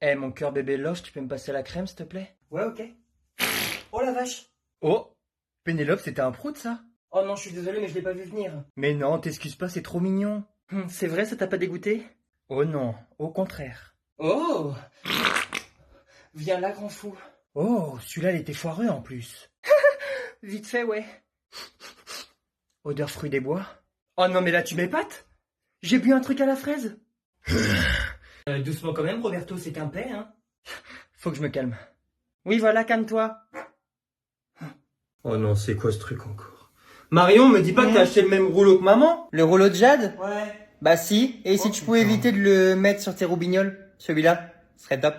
Eh, mon cœur bébé loche, tu peux me passer la crème, s'il te plaît? Ouais, ok. Oh la vache! Oh! Pénélope, c'était un prout, ça? Oh non, je suis désolé, mais je l'ai pas vu venir. Mais non, t'excuses pas, c'est trop mignon. C'est vrai, ça t'a pas dégoûté? Oh non, au contraire. Oh! Viens là, grand fou. Oh, celui-là, il était foireux en plus. Vite fait, ouais. Odeur fruits des bois. Oh non, mais là, tu m'épates? J'ai bu un truc à la fraise. Doucement quand même, Roberto, c'est qu'un paix, hein. Faut que je me calme. Oui, voilà, calme-toi. Oh non, c'est quoi ce truc encore? Marion, me dis pas que t'as acheté le même rouleau que maman? Le rouleau de Jade? Ouais. Bah si, et si tu pouvais éviter de le mettre sur tes roubignoles, celui-là, ce serait top.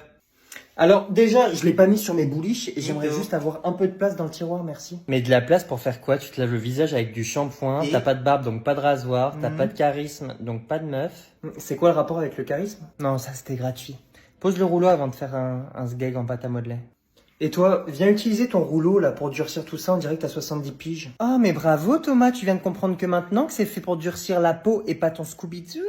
Alors déjà, je l'ai pas mis sur mes bouliches et j'aimerais juste avoir un peu de place dans le tiroir, merci. Mais de la place pour faire quoi? Tu te laves le visage avec du shampoing, t'as pas de barbe donc pas de rasoir, t'as pas de charisme donc pas de meuf. C'est quoi le rapport avec le charisme? Non, ça c'était gratuit. Pose le rouleau avant de faire un sgeg en pâte à modeler. Et toi, viens utiliser ton rouleau là pour durcir tout ça, on dirait que t'as 70 piges. Oh mais bravo Thomas, tu viens de comprendre que maintenant que c'est fait pour durcir la peau et pas ton Scooby-Doo.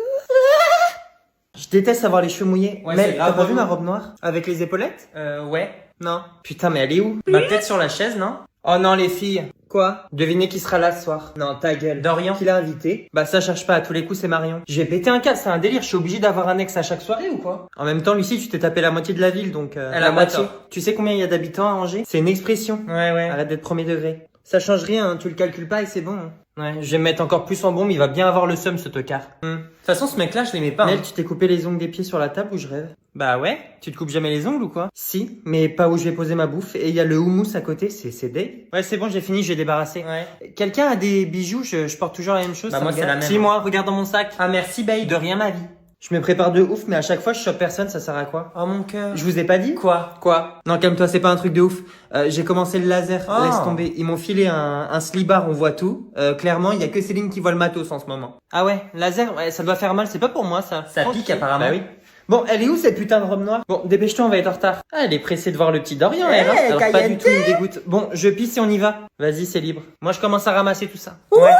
Je déteste avoir les cheveux mouillés. Ouais, mais t'as pas vu ma robe noire? Avec les épaulettes? Ouais. Non. Putain, mais elle est où? Bah peut-être sur la chaise, non? Oh non les filles. Quoi? Devinez qui sera là ce soir? Non, ta gueule. Dorian. Qui l'a invité? Bah ça cherche pas, à tous les coups c'est Marion. J'ai pété un câble, c'est un délire, je suis obligé d'avoir un ex à chaque soirée ou quoi? En même temps, Lucie, tu t'es tapé la moitié de la ville, donc elle a la moitié. Tu sais combien il y a d'habitants à Angers? C'est une expression. Ouais. Arrête d'être premier degré. Ça change rien, hein, tu le calcules pas et c'est bon. Hein. Ouais, je vais me mettre encore plus en bombe, il va bien avoir le seum ce tocard. De toute façon, ce mec-là, je l'aimais pas. Nel, tu t'es coupé les ongles des pieds sur la table ou je rêve? Bah ouais. Tu te coupes jamais les ongles ou quoi? Si, mais pas où je vais poser ma bouffe. Et il y a le houmous à côté, c'est deg. Ouais, c'est bon, j'ai fini, j'ai débarrassé. Ouais. Quelqu'un a des bijoux? Je porte toujours la même chose. Bah moi, c'est la même. Si, moi, regarde dans mon sac. Ah merci, babe. De rien, ma vie. Je me prépare de ouf, mais à chaque fois, je chope personne, ça sert à quoi? Oh mon cœur. Je vous ai pas dit? Quoi? Non, calme-toi, c'est pas un truc de ouf. J'ai commencé le laser, laisse tomber. Ils m'ont filé un slibard, on voit tout. Clairement, il y a que Céline qui voit le matos en ce moment. Ah ouais, laser, ouais, ça doit faire mal, c'est pas pour moi ça. Ça pique apparemment. Bah oui. Bon, elle est où cette putain de robe noire? Bon, dépêche-toi, on va être en retard. Ah, elle est pressée de voir le petit Dorian, elle, hein. Alors pas du tout, il me dégoûte. Bon, je pisse et on y va. Vas-y, c'est libre. Moi, je commence à ramasser tout ça. Ouais.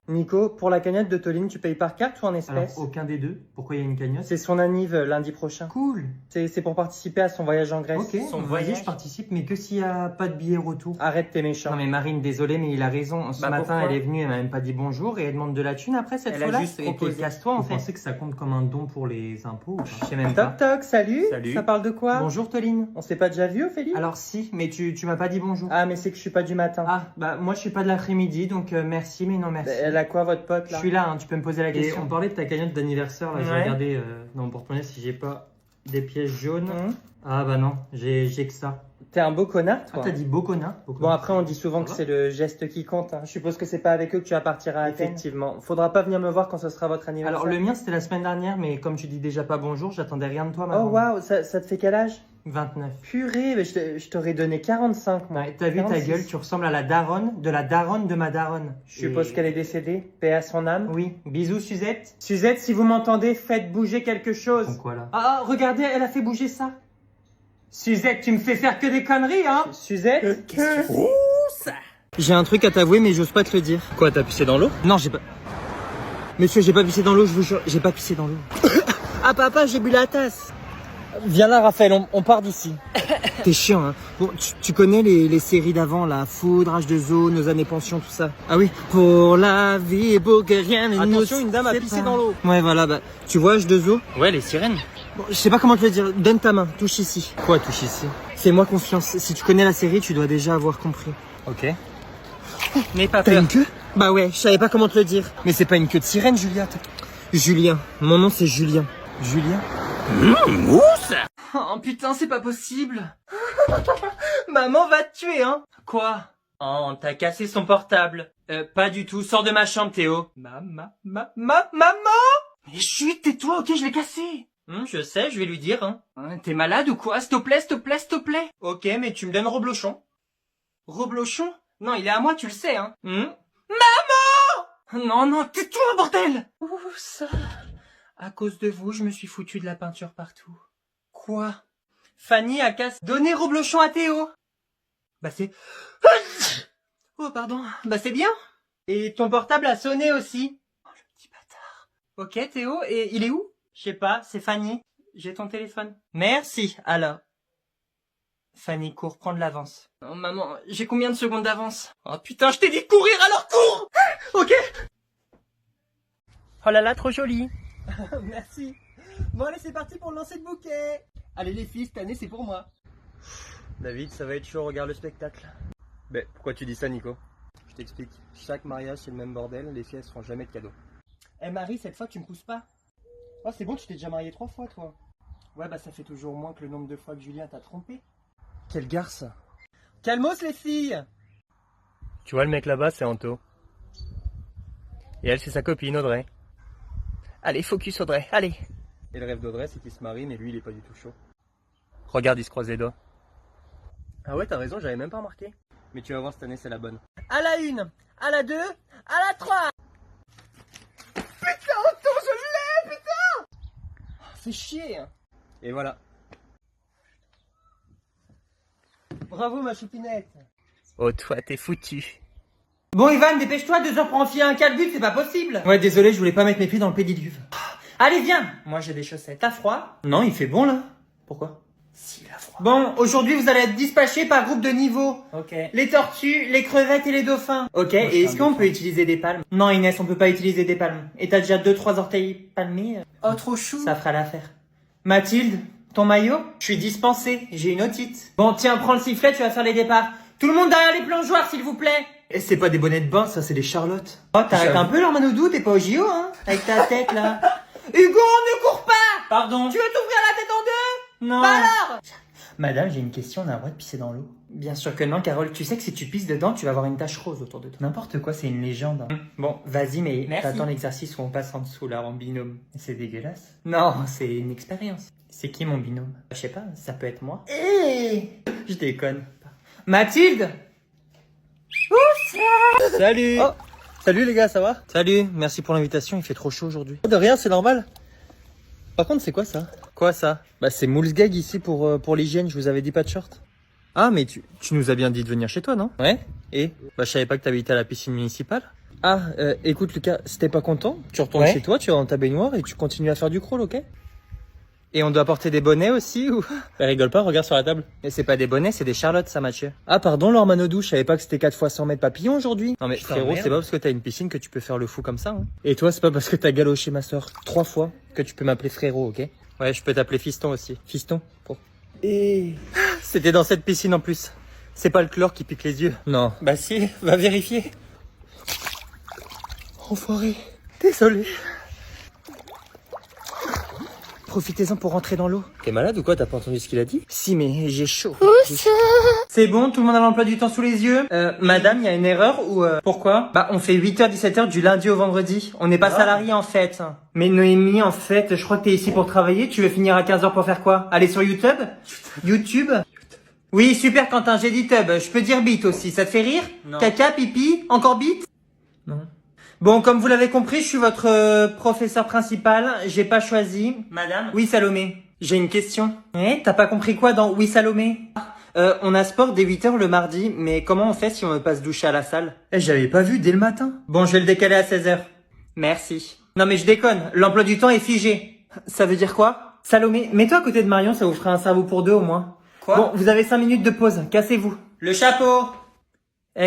Nico, pour la cagnotte de Toline, tu payes par carte ou en espèces? Alors, aucun des deux. Pourquoi il y a une cagnotte? C'est son anniv lundi prochain. Cool. C'est pour participer à son voyage en Grèce. Ok, son voyage, je participe, mais que s'il y a pas de billet retour. Arrête, t'es méchant. Non mais Marine, désolé, mais il a raison. Ce matin, elle est venue, elle m'a même pas dit bonjour et elle demande de la thune après cette fois-là. Elle a juste proposé. Casse-toi en fait. Vous pensez que ça compte comme un don pour les impôts? Je sais même pas. Toc, salut. Salut. Ça parle de quoi? Bonjour Toline. On s'est pas déjà vu, Ophélie? Alors si, mais tu m'as pas dit bonjour. Ah, mais c'est que je suis pas du matin. Ah, bah moi je suis pas de l'après-midi, donc merci, mais non merci. Elle a quoi votre pote? Je suis là, hein, tu peux me poser la question. On parlait de ta cagnotte d'anniversaire, là, j'ai regardé dans mon porte-monnaie si j'ai pas des pièces jaunes. Ah bah non, j'ai que ça. T'es un beau connard, toi. Ah, t'as dit beau connard? Bon, après, on dit souvent que c'est le geste qui compte. Hein. Je suppose que c'est pas avec eux que tu vas partir à Athènes. Effectivement. Faudra pas venir me voir quand ce sera votre anniversaire. Alors, le mien, c'était la semaine dernière, mais comme tu dis déjà pas bonjour, j'attendais rien de toi, maman. Oh, waouh, ça te fait quel âge? 29. Purée, mais je t'aurais donné 45, moi. Ouais, t'as vu 46. Ta gueule, tu ressembles à la daronne de ma daronne. Je suppose qu'elle est décédée. Paix à son âme. Oui. Bisous, Suzette. Suzette, si vous m'entendez, faites bouger quelque chose. Donc quoi, là? Ah, regardez, elle a fait bouger ça. Suzette, tu me fais faire que des conneries, hein? Suzette? Qu'est-ce que tu fais? Ouh, ça! J'ai un truc à t'avouer, mais j'ose pas te le dire. Quoi, t'as pissé dans l'eau? Non, j'ai pas... Monsieur, j'ai pas pissé dans l'eau, je vous jure, j'ai pas pissé dans l'eau. Ah, papa, j'ai bu la tasse. Viens là, Raphaël, on part d'ici. T'es chiant, hein. Bon, tu connais les séries d'avant, la Foudre, H2O, Nos années pension, tout ça. Ah oui. Pour la vie, pour que rien ne nous... Attention, une dame a pissé dans l'eau. Ouais, voilà, bah, tu vois H2O? Ouais, les sirènes. Bon, je sais pas comment te le dire, donne ta main, touche ici. Quoi, touche ici? Fais-moi confiance, si tu connais la série, tu dois déjà avoir compris. Ok. N'aie pas peur. T'as une queue? Bah ouais, je savais pas comment te le dire. Mais c'est pas une queue de sirène, Julia. Julien, mon nom c'est Julien. Julien? Où ça? Oh putain, c'est pas possible. Maman va te tuer, hein. Quoi? Oh, on t'a cassé son portable. Pas du tout, sors de ma chambre, Théo. Maman? Mais chut, tais-toi, ok, je l'ai cassé. Je sais, je vais lui dire, hein. T'es malade ou quoi? S'il te plaît, s'il te plaît, s'il te plaît. Ok, mais tu me donnes Roblochon. Roblochon? Non, il est à moi, tu le sais, hein. Maman! Non, tais-toi, bordel! Où ça? À cause de vous, je me suis foutu de la peinture partout. Quoi? Fanny a cassé... Donner Roblochon à Théo. Bah c'est... Oh, pardon. Bah c'est bien. Et ton portable a sonné aussi. Oh, le petit bâtard. Ok, Théo, et il est où? Je sais pas, c'est Fanny. j'ai ton téléphone. Merci, alors. Fanny, cours, prends de l'avance. Oh maman, j'ai combien de secondes d'avance? Oh putain, je t'ai dit de courir, alors cours. Ok. Oh là là, trop joli. Merci. Bon allez, c'est parti pour le lancer de bouquet. Allez les filles, cette année c'est pour moi. David, ça va être chaud, regarde le spectacle. Ben, pourquoi tu dis ça, Nico? Je t'explique. Chaque mariage c'est le même bordel, les filles elles se feront jamais de cadeaux. Eh Marie, cette fois tu me pousses pas. Oh c'est bon, tu t'es déjà marié 3 fois toi. Ouais bah ça fait toujours moins que le nombre de fois que Julien t'a trompé. Quelle garce. Calmos les filles. Tu vois le mec là-bas, c'est Anto. Et elle c'est sa copine Audrey. Allez, focus Audrey, allez. Et le rêve d'Audrey c'est qu'il se marie mais lui il est pas du tout chaud. Regarde, il se croise les doigts. Ah ouais, t'as raison, j'avais même pas remarqué. Mais tu vas voir, cette année c'est la bonne. À la 1, à la 2, à la 3. Putain, Anto, je l'ai, putain. Fais chier. Et voilà. Bravo ma choupinette. Oh toi t'es foutu. Bon Ivan, dépêche-toi, 2 heures pour enfiler un calbut, c'est pas possible. Ouais désolé, je voulais pas mettre mes pieds dans le pédiluve. Allez viens. Moi j'ai des chaussettes. T'as froid? Non, il fait bon là. Pourquoi? Si, il a froid. Bon, aujourd'hui vous allez être dispatchés par groupe de niveau. Ok. Les tortues, les crevettes et les dauphins. Ok, moi, et est-ce qu'on peut utiliser des palmes? Non Inès, on peut pas utiliser des palmes. Et t'as déjà 2-3 orteils palmés. Oh trop chou. Ça fera l'affaire. Mathilde, ton maillot? Je suis dispensée, j'ai une otite. Bon tiens, prends le sifflet, tu vas faire les départs. Tout le monde derrière les plongeoires s'il vous plaît. Et c'est pas des bonnets de bain, ça c'est des charlottes. Oh t'arrêtes un peu leur Manoudou, t'es pas au JO hein? Avec ta tête là. Hugo, ne cours pas. Pardon. Tu veux t'ouvrir la tête en deux? Non. Bah alors. Madame, j'ai une question, on a le droit de pisser dans l'eau? Bien sûr que non, Carole. Tu sais que si tu pisses dedans, tu vas avoir une tache rose autour de toi. N'importe quoi, c'est une légende. Bon, vas-y, mais t'attends l'exercice où on passe en dessous, là, en binôme. C'est dégueulasse. Non, c'est une expérience. C'est qui mon binôme? Je sais pas, ça peut être moi. Je déconne. Mathilde. Salut. Oh. Salut les gars, ça va? Salut, merci pour l'invitation, il fait trop chaud aujourd'hui. De rien, c'est normal. Par contre, c'est quoi ça? Quoi ça? Bah c'est Moulsgag ici pour l'hygiène, je vous avais dit pas de short. Ah mais tu nous as bien dit de venir chez toi, non? Ouais. Et? Bah je savais pas que t'habitais à la piscine municipale. Ah, écoute Lucas, si t'es pas content, tu retournes chez toi, tu vas dans ta baignoire et tu continues à faire du crawl, ok? Et on doit porter des bonnets aussi ou? Bah, rigole pas, regarde sur la table. Et c'est pas des bonnets, c'est des charlottes ça Mathieu. Ah pardon Laure Manodou, je savais pas que c'était 4 fois 100 mètres papillon aujourd'hui. Non mais putain, frérot, c'est pas parce que t'as une piscine que tu peux faire le fou comme ça. Hein. Et toi, c'est pas parce que t'as galoché ma soeur 3 fois que tu peux m'appeler frérot, ok? Ouais, je peux t'appeler fiston aussi. Fiston pour... Et... C'était dans cette piscine en plus. C'est pas le chlore qui pique les yeux. Non. Bah si, va vérifier. Enfoiré. Désolé. Profitez-en pour rentrer dans l'eau. T'es malade ou quoi? T'as pas entendu ce qu'il a dit? Si, mais j'ai chaud. C'est bon, tout le monde a l'emploi du temps sous les yeux. Madame, il y a une erreur ou pourquoi? Bah, on fait 8h, 17h du lundi au vendredi. On n'est pas salarié en fait. Mais Noémie, en fait, je crois que t'es ici pour travailler. Tu veux finir à 15h pour faire quoi? Aller sur YouTube? YouTube? Oui, super Quentin, j'ai dit tub. Je peux dire bite aussi. Ça te fait rire? Non. Caca, pipi, encore bite? Non. Bon, comme vous l'avez compris, je suis votre professeur principal. J'ai pas choisi. Madame? Oui, Salomé. J'ai une question. T'as pas compris quoi dans Oui, Salomé? On a sport dès 8h le mardi, mais comment on fait si on veut pas se doucher à la salle? J'avais pas vu dès le matin. Bon, je vais le décaler à 16h. Merci. Non mais je déconne, l'emploi du temps est figé. Ça veut dire quoi? Salomé, mets-toi à côté de Marion, ça vous fera un cerveau pour deux au moins. Quoi? Bon, vous avez 5 minutes de pause, cassez-vous. Le chapeau.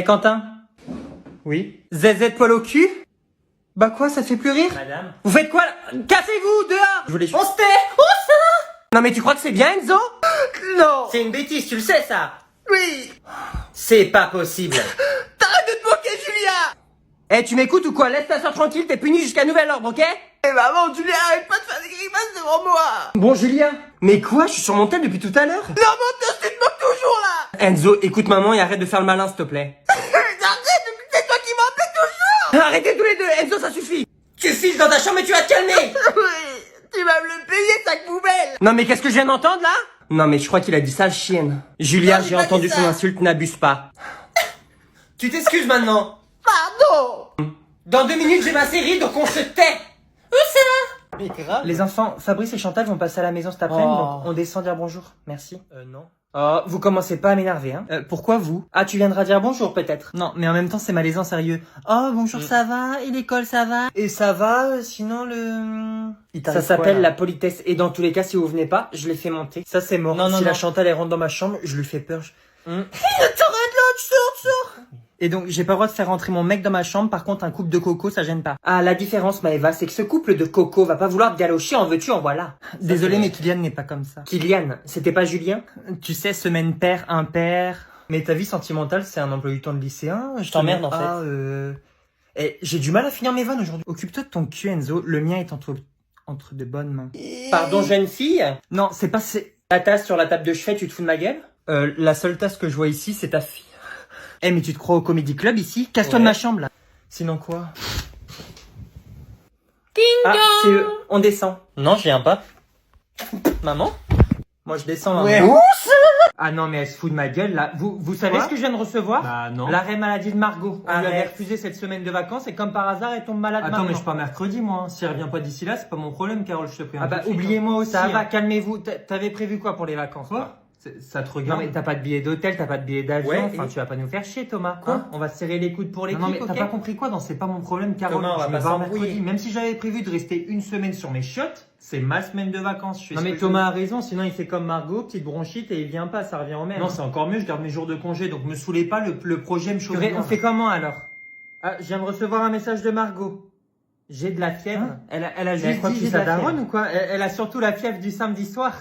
Quentin? Oui? ZZ poil au cul? Bah quoi, ça te fait plus rire? Madame? Vous faites quoi là? Cassez-vous, dehors! Je voulais... On se tait! On se tait! Non mais tu crois que c'est bien Enzo? Non! C'est une bêtise, tu le sais ça? Oui! C'est pas possible! T'arrêtes de te moquer, Julia! Tu m'écoutes ou quoi? Laisse ta soeur tranquille, t'es puni jusqu'à nouvel ordre, ok? Maman, Julia, arrête pas de faire des grimaces devant moi! Bon, Julia. Mais quoi? Je suis sur mon tel depuis tout à l'heure? Non, menteuse, tu te moques toujours là! Enzo, écoute maman et arrête de faire le malin, s'il te plaît. C'est toi qui m'appelles toujours! Arrêtez tous les deux, Enzo, ça suffit! Tu files dans ta chambre et tu vas te calmer! Oui, tu vas me le payer, sac poubelle! Non mais qu'est-ce que je viens d'entendre là? Non mais je crois qu'il a dit sale chienne. Julia, j'ai entendu son insulte, n'abuse pas. Tu t'excuses maintenant? Pardon! Dans 2 minutes j'ai ma série donc on se tait! Où ça? Mais grave. Les enfants, Fabrice et Chantal vont passer à la maison cet après-midi, donc on descend dire bonjour. Merci. Non. Oh, vous commencez pas à m'énerver, hein. Pourquoi vous? Ah, tu viendras dire bonjour, peut-être? Non, mais en même temps, c'est malaisant, sérieux. Oh, bonjour, ça va? Et l'école, ça va? Et ça va, sinon Ça s'appelle la politesse. Et dans tous les cas, si vous venez pas, je les fais monter. Ça, c'est mort. Si la Chantal, elle rentre dans ma chambre, je lui fais peur. T'arrêtes là, tu sors. Et donc, j'ai pas le droit de faire rentrer mon mec dans ma chambre. Par contre, un couple de coco, ça gêne pas. Ah, la différence, Maëva, c'est que ce couple de coco va pas vouloir te galocher, en veux-tu, en voilà. Désolé, mais Kylian n'est pas comme ça. Kylian, c'était pas Julien? Tu sais, semaine père, impair. Mais ta vie sentimentale, c'est un emploi du temps de lycéen. Je t'emmerde, en fait. Eh, j'ai du mal à finir mes vannes aujourd'hui. Occupe-toi de ton cul, Enzo. Le mien est entre de bonnes mains. Pardon, jeune fille? Non, c'est pas... La tasse sur la table de chevet, tu te fous de ma gueule? La seule tasse que je vois ici, c'est ta fille. Eh, mais tu te crois au Comedy Club ici? Casse-toi de ma chambre, là. Sinon quoi? Ah, c'est eux. On descend. Non, je viens pas. Maman? Moi, je descends, maman. Ouais. Ah non, mais elle se fout de ma gueule, là. Vous savez ce que je viens de recevoir? Bah non. L'arrêt maladie de Margot. On lui avait refusé cette semaine de vacances et comme par hasard, elle tombe malade. Attends, mais je pars mercredi, moi. Si elle revient pas d'ici là, c'est pas mon problème, Carole, je te prie. Ah bah, oubliez-moi aussi. Ça va, calmez-vous. T'avais prévu quoi pour les vacances? Quoi? Ça te regarde. Non mais t'as pas de billet d'hôtel, t'as pas de billet d'avion, enfin tu vas pas nous faire chier Thomas. Quoi? On va se serrer les coudes pour l'équipe. Non mais t'as pas compris quoi? Non, c'est pas mon problème, Carole. Thomas, je me barre mercredi. Même si j'avais prévu de rester une semaine sur mes chiottes, c'est ma semaine de vacances. Non mais Thomas a raison, sinon il fait comme Margot, petite bronchite et il vient pas, ça revient au même. Non, c'est encore mieux, je garde mes jours de congé, donc me saoulez pas, le projet me chauffe. On fait comment alors? Ah, je viens de recevoir un message de Margot. J'ai de la fièvre. Hein? Elle a juste dit ça daronne ou quoi? Elle a surtout la fièvre du samedi soir.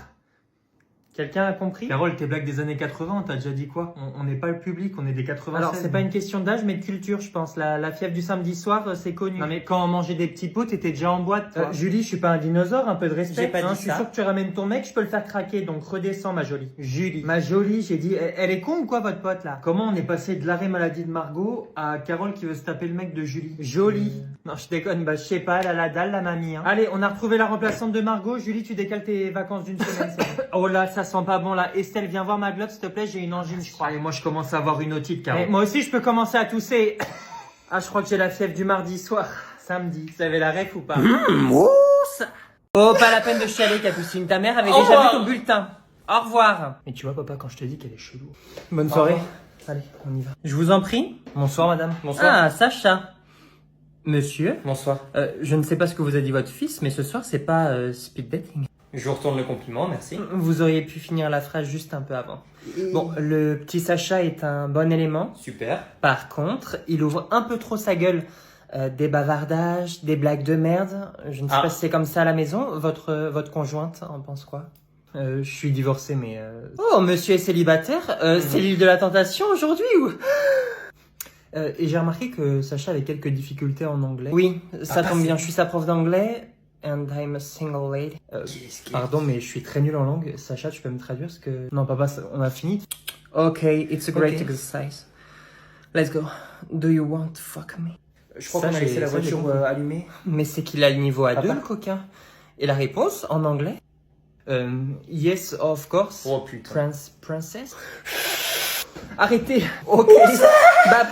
Quelqu'un a compris? Carole, tes blagues des années 80, t'as déjà dit quoi? On n'est pas le public, on est des 80. Alors, c'est pas une question d'âge, mais de culture, je pense. La fièvre du samedi soir, c'est connu. Non, mais quand on mangeait des petits pots, t'étais déjà en boîte, toi. Julie, je suis pas un dinosaure, un peu de respect. J'ai pas dit ça. Je suis sûr que tu ramènes ton mec, je peux le faire craquer, donc redescends, ma jolie. Julie. Ma jolie, j'ai dit, elle est con ou quoi, votre pote, là? Comment on est passé de l'arrêt maladie de Margot à Carole qui veut se taper le mec de Julie? Jolie. Non, je déconne, bah, je sais pas, elle a la dalle, la mamie, hein. Allez, on a retrouvé la remplaçante de Margot. Julie, tu décales tes vacances d'une semaine, Oh là, ça sent pas bon, là. Estelle, viens voir ma glotte, s'il te plaît, j'ai une angine, je crois. Allez, moi, je commence à avoir une otite, Carole. Moi aussi, je peux commencer à tousser. Ah, je crois que j'ai la fièvre du mardi soir. Samedi. Vous avez la ref ou pas? Oh, pas la peine de chialer, Capucine. Ta mère avait déjà vu ton bulletin. Au revoir. Mais tu vois, papa, quand je te dis qu'elle est chelou. Bonne soirée. Allez, on y va. Je vous en prie. Bonsoir, madame. Bonsoir. Ah, Sacha. Monsieur. Bonsoir. Je ne sais pas ce que vous a dit votre fils, mais ce soir, c'est pas speed dating. Je vous retourne le compliment, merci. Vous auriez pu finir la phrase juste un peu avant. Bon, le petit Sacha est un bon élément. Super. Par contre, il ouvre un peu trop sa gueule. Des bavardages, des blagues de merde. Je ne sais pas si c'est comme ça à la maison. Votre conjointe en pense quoi? Je suis divorcé, mais... Oh, monsieur est célibataire. C'est l'île de la tentation aujourd'hui ou... Et j'ai remarqué que Sacha avait quelques difficultés en anglais. Oui, ça tombe bien. Je suis sa prof d'anglais. And I'm a single lady. Pardon, mais je suis très nul en langue. Sacha, tu peux me traduire ce que... Non, papa, on a fini. Okay, it's a great exercise. Let's go. Do you want to fuck me? Je crois qu'on a laissé la voiture allumée. Mais c'est qu'il a le niveau A2, le coquin. Et la réponse, en anglais? Yes, of course. Oh putain. Princess? Arrêtez. Ok. Bah...